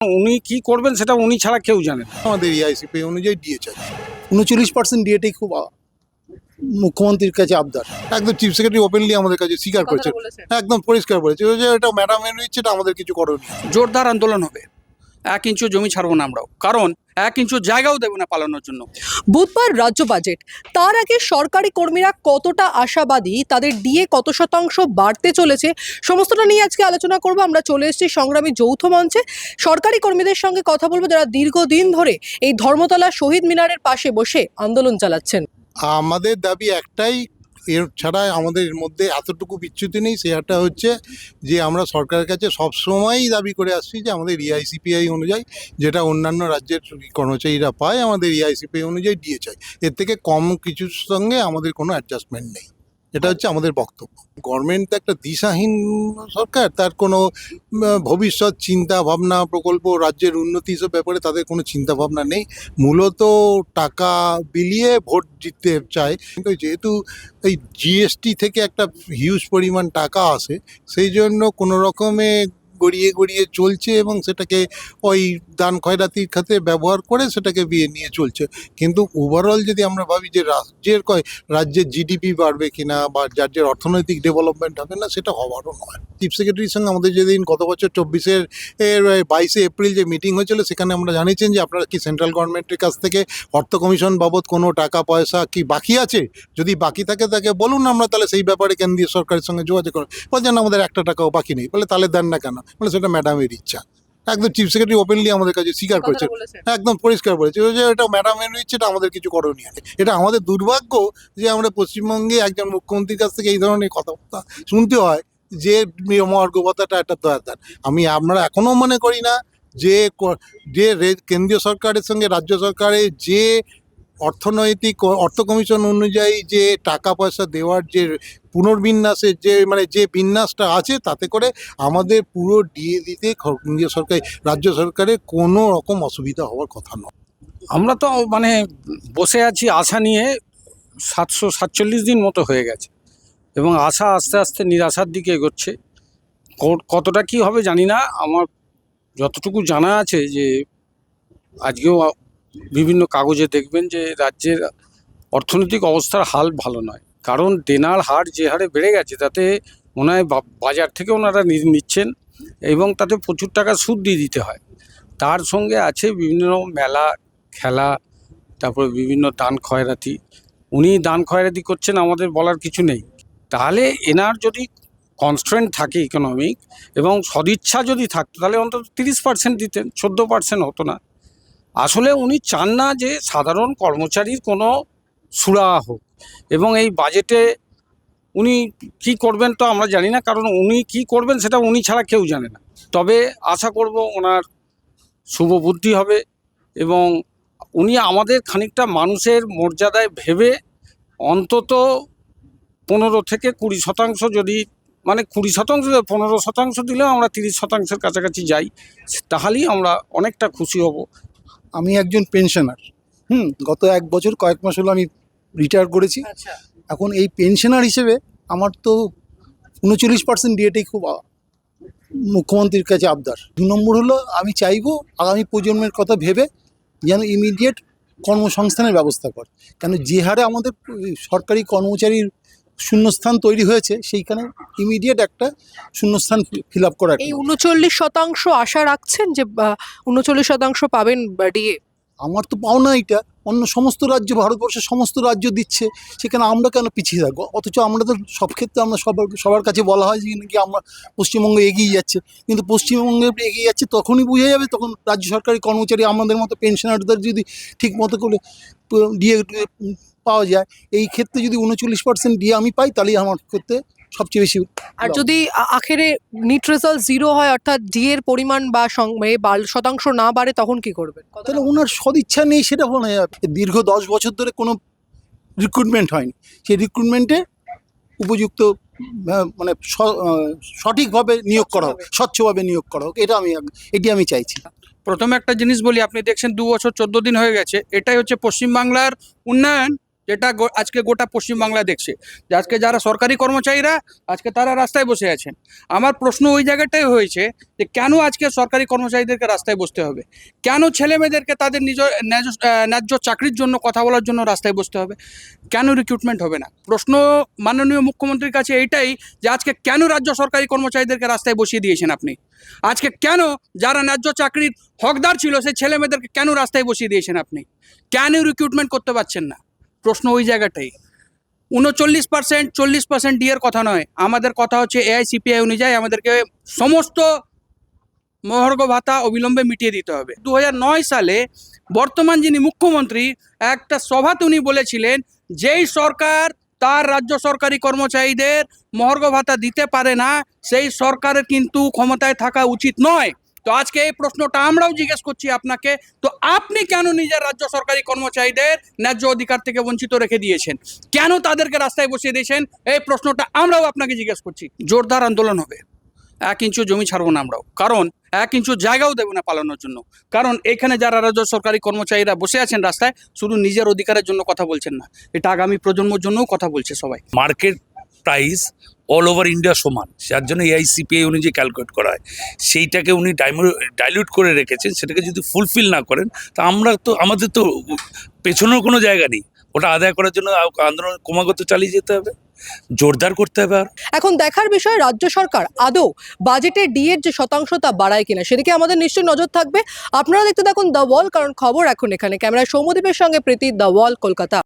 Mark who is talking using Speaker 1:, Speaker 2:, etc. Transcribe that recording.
Speaker 1: উনি কি করবেন সেটা উনি ছাড়া কেউ জানে না।
Speaker 2: আমাদের এআইসিপি অনুযায়ী ডিএ চাই। 39% ডিএটাই খুব মুখ্যমন্ত্রীর কাছে আবদার। একদম চিফ সেক্রেটারি ওপেনলি আমাদের কাছে স্বীকার করেছে, একদম পরিষ্কার বলেছে যে এটা ম্যাডাম মেনে নিচ্ছে, এটা আমাদের কিছু করণীয়।
Speaker 3: জোরদার আন্দোলন হবে, 1 ইঞ্চু জমি ছাড়বো না আমরাও, কারণ 1 ইঞ্চু জায়গাও দেবো না পালানোর জন্য।
Speaker 4: বুধবার রাজ্য বাজেট, তার আগে সরকারি কর্মীরা কতটা আশাবাদী, তাদের ডিএ কত শতাংশ বাড়তে চলেছে, সমস্তটা নিয়ে আজকে আলোচনা করব। আমরা চলে এসেছি সংগ্রামী যৌথ মঞ্চে। সরকারি কর্মীদের সঙ্গে কথা বলবো যারা দীর্ঘদিন ধরে এই ধর্মতলা শহীদ মিনারের পাশে বসে আন্দোলন চালাচ্ছেন।
Speaker 2: আমাদের দাবি একটাই, এর ছাড়া আমাদের মধ্যে এতটুকু বিচ্যুতি নেই, সেটা হচ্ছে যে আমরা সরকারের কাছে সবসময়ই দাবি করে আসছি যে আমাদের ইআইসিপিআই অনুযায়ী যেটা অন্যান্য রাজ্যের কর্মচারীরা পায়, আমাদের ইআইসিপিআই অনুযায়ী দিয়ে চাই। এর থেকে কম কিছুর সঙ্গে আমাদের কোনো অ্যাডজাস্টমেন্ট নেই, এটা হচ্ছে আমাদের বক্তব্য। গভর্নমেন্ট তো একটা দিশাহীন সরকার, তার কোনো ভবিষ্যৎ চিন্তা ভাবনা, প্রকল্প, রাজ্যের উন্নতি সব ব্যাপারে তাদের কোনো চিন্তা ভাবনা নেই। মূলত টাকা বিলিয়ে ভোট জিততে চায়, কিন্তু যেহেতু এই জিএসটি থেকে একটা হিউজ পরিমাণ টাকা আসে, সেই জন্য কোনো রকমে গড়িয়ে গড়িয়ে চলছে এবং সেটাকে ওই দান খয়রাতির খাতে ব্যবহার করে সেটাকে নিয়ে চলছে। কিন্তু ওভারঅল যদি আমরা ভাবি যে রাজ্যের জিডিপি বাড়বে কিনা বা রাজ্যের অর্থনৈতিক ডেভেলপমেন্ট হবে না, সেটা হওয়ারও নয়। চিফ সেক্রেটারির সঙ্গে আমাদের যেদিন গত বছর 22 এপ্রিল যে মিটিং হয়েছিল, সেখানে আমরা জানিয়েছেন যে আপনারা কি সেন্ট্রাল গভর্নমেন্টের কাছ থেকে অর্থ কমিশন বাবদ কোনো টাকা পয়সা কি বাকি আছে, যদি বাকি থাকে তাকে বলুন, আমরা তাহলে সেই ব্যাপারে কেন্দ্রীয় সরকারের সঙ্গে যোগাযোগ করব। বলছেন আমাদের 1 টাকাও বাকি নেই। বলে তাহলে দেন না কেন? বলে সেটা ম্যাডামের ইচ্ছা। একদম চিফ সেক্রেটারি ওপেনলি আমাদের কাছে স্বীকার করেছে, একদম পরিষ্কার বলেছে যে এটা ম্যাডাম মেনে নিচ্ছে, এটা আমাদের কিছু করণীয় নেই। এটা আমাদের দুর্ভাগ্য যে আমরা পশ্চিমবঙ্গে একজন মুখ্যমন্ত্রীর কাছ থেকে এই ধরনের কথাবার্তা শুনতে হয়, যে মহার্ঘবতাটা একটা দয়াদার। আমরা এখনও মনে করি না যে কেন্দ্রীয় সরকারের সঙ্গে রাজ্য সরকারের যে অর্থনৈতিক অর্থ কমিশন অনুযায়ী যে টাকা পয়সা দেওয়ার যে পুনর্বিন্যাসের যে বিন্যাসটা আছে, তাতে করে আমাদের পুরো ডিএ দিতে কেন্দ্রীয় সরকার রাজ্য সরকারের কোনো রকম অসুবিধা হওয়ার কথা নয়।
Speaker 1: আমরা তো বসে আছি আশা নিয়ে, 747 দিন মতো হয়ে গেছে এবং আশা আস্তে আস্তে নিরাশার দিকে এগোচ্ছে। কতটা কি হবে জানি না। আমার যতটুকু জানা আছে যে আজকেও বিভিন্ন কাগজে দেখবেন যে রাজ্যের অর্থনৈতিক অবস্থার হাল ভালো নয়, কারণ দেনার হার যে হারে বেড়ে গেছে তাতে মনে হয় বাজার থেকে ওনারা নিচ্ছেন এবং তাতে প্রচুর টাকা সুদ দিয়ে দিতে হয়। তার সঙ্গে আছে বিভিন্ন মেলা খেলা, তারপরে বিভিন্ন দান খয়রাতি। উনি দান খয়রাতি করছেন, আমাদের বলার কিছু নেই। তাহলে এনার যদি কনস্ট্রেন্ট থাকে ইকোনমিক এবং সদিচ্ছা যদি থাকতো, তাহলে অন্তত 30% দিতেন, 14% হতো না। আসলে উনি চান না যে সাধারণ কর্মচারীর কোনো সুরাহা হোক, এবং এই বাজেটে উনি কি করবেন তো আমরা জানি না, কারণ উনি কি করবেন সেটা উনি ছাড়া কেউ জানে না। তবে আশা করব ওনার শুভ বুদ্ধি হবে এবং উনি আমাদের খানিকটা মানুষের মর্যাদায় ভেবে অন্তত 15 থেকে 20% যদি 20% 15% দিলেও আমরা 30%-এর কাছাকাছি যাই, তাহলেই আমরা অনেকটা খুশি হব।
Speaker 5: আমি একজন পেনশনার, গত 1 বছর কয়েক মাস হলো আমি রিটায়ার করেছি। এখন এই পেনশনার হিসেবে আমার তো 39% ডিএটাই খুব মুখ্যমন্ত্রীর কাছে আবদার। 2 নম্বর হলো আমি চাইবো আগামী প্রজন্মের কথা ভেবে যেন ইমিডিয়েট কর্মসংস্থানের ব্যবস্থা করে, কেন যে হারে আমাদের সরকারি কর্মচারীর শূন্যস্থান তৈরি হয়েছে, সেইখানে ইমিডিয়েট একটা শূন্যস্থান ফিল আপ করা।
Speaker 4: এই 39% আশা রাখছেন যে 39% পাবেন ডিএ?
Speaker 5: আমার তো পাওনা এটা, অন্য সমস্ত রাজ্য, ভারতবর্ষের সমস্ত রাজ্য দিচ্ছে, সেখানে আমরা কেন পিছিয়ে থাকবো? অথচ আমরা তো সব ক্ষেত্রে আমরা সবার কাছে বলা হয় যে নাকি আমরা পশ্চিমবঙ্গ এগিয়ে যাচ্ছে, কিন্তু পশ্চিমবঙ্গে এগিয়ে যাচ্ছে তখনই বোঝা যাবে তখন রাজ্য সরকারি কর্মচারী আমাদের মতো পেনশনারদের যদি ঠিক মতো করে ডিএ পাওয়া যায়। এই ক্ষেত্রে যদি 39% ডিএ আমি পাই, তাহলেই আমার ক্ষেত্রে সবচেয়ে বেশি।
Speaker 4: আর যদি আখেরে নিট রেজাল্ট 0 হয়, অর্থাৎ ডিএ এর পরিমাণ বা শতাংশ না বাড়ে, তখন কি করবেন?
Speaker 5: তাহলে ওনার সদিচ্ছা নেই, সেটা বলা যাবে। দীর্ঘ 10 বছর ধরে কোনো রিক্রুটমেন্ট হয়নি, সেই রিক্রুটমেন্টে উপযুক্ত সঠিকভাবে নিয়োগ করা হোক, স্বচ্ছভাবে নিয়োগ করা হোক, এটি আমি চাইছি।
Speaker 3: প্রথমে একটা জিনিস বলি, আপনি দেখছেন 2 বছর 14 দিন হয়ে গেছে। এটাই হচ্ছে পশ্চিমবাংলার উন্নয়ন, যেটা আজকে গোটা পশ্চিমবাংলা দেখছে, যে আজকে যারা সরকারি কর্মচারীরা আজকে তারা রাস্তায় বসে আছেন। আমার প্রশ্ন ওই জায়গাটাই হয়েছে যে কেন আজকে সরকারি কর্মচারীদেরকে রাস্তায় বসতে হবে, কেন ছেলে মেয়েদেরকে তাদের ন্যায্য চাকরির জন্য কথা বলার জন্য রাস্তায় বসতে হবে, কেন রিক্রুটমেন্ট হবে না? প্রশ্ন মাননীয় মুখ্যমন্ত্রীর কাছে এইটাই যে আজকে কেন রাজ্য সরকারি কর্মচারীদেরকে রাস্তায় বসিয়ে দিয়েছেন আপনি? আজকে কেন যারা ন্যায্য চাকরির হকদার ছিল সেই ছেলে মেয়েদেরকে কেন রাস্তায় বসিয়ে দিয়েছেন আপনি? কেন রিক্রুটমেন্ট করতে পারছেন না? প্রশ্ন ওই জায়গাটাই। 39%, 40% ডিএর কথা নয়, আমাদের কথা হচ্ছে এআইসিপিআই অনুযায়ী আমাদেরকে সমস্ত মহার্ঘ ভাতা অবিলম্বে মিটিয়ে দিতে হবে। 2009 সালে বর্তমান যিনি মুখ্যমন্ত্রী একটা সভাতে উনি বলেছিলেন, যেই সরকার তার রাজ্য সরকারি কর্মচারীদের মহার্ঘ ভাতা দিতে পারে না সেই সরকারের কিন্তু ক্ষমতায় থাকা উচিত নয়। তো আজকে এই প্রশ্নটা আমরাও জিজ্ঞেস করছি আপনাকে, তো আপনি কেন নিজের রাজ্য সরকারি কর্মচারীদের ন্যায্য অধিকার থেকে বঞ্চিত রেখে দিয়েছেন? কেন তাদেরকে রাস্তায় বসিয়ে দিয়েছেন? এই প্রশ্নটা আমরাও আপনাকে জিজ্ঞেস করছি। জোরদার আন্দোলন হবে, 1 ইঞ্চু জমি ছাড়বো না আমরাও, কারণ 1 ইঞ্চু জায়গাও দেবো না পালানোর জন্য। কারণ এখানে যারা রাজ্য সরকারি কর্মচারীরা বসে আছেন রাস্তায়, শুধু নিজের অধিকারের জন্য কথা বলছেন না, এটা আগামী প্রজন্মের জন্যও কথা বলছে সবাই।
Speaker 6: Market price all over India সমান, যার জন্য এআইসিপিআই অনুযায়ী ক্যালকুলেট করা হয়, সেইটাকে উনি ডাইলিউট করে রেখেছেন। সেটাকে যদি ফুলফিল না করেন তা আমাদের তো পেছনেও কোনো জায়গা নেই, ওটা আদায় করার জন্য আন্দোলন ক্রমাগত চালিয়ে যেতে হবে, জোরদার করতে হবে। আর
Speaker 4: এখন দেখার বিষয় রাজ্য সরকার আদৌ বাজেটে ডিএর যে শতাংশ তা বাড়ায় কিনা, সেদিকে আমাদের নিশ্চয়ই নজর থাকবে। আপনারা দেখতে থাকুন দ্য ওয়াল, কারণ খবর এখন এখানে। ক্যামেরায় সৌম্যদীপের সঙ্গে প্রীতি, দ্য ওয়াল, কলকাতা।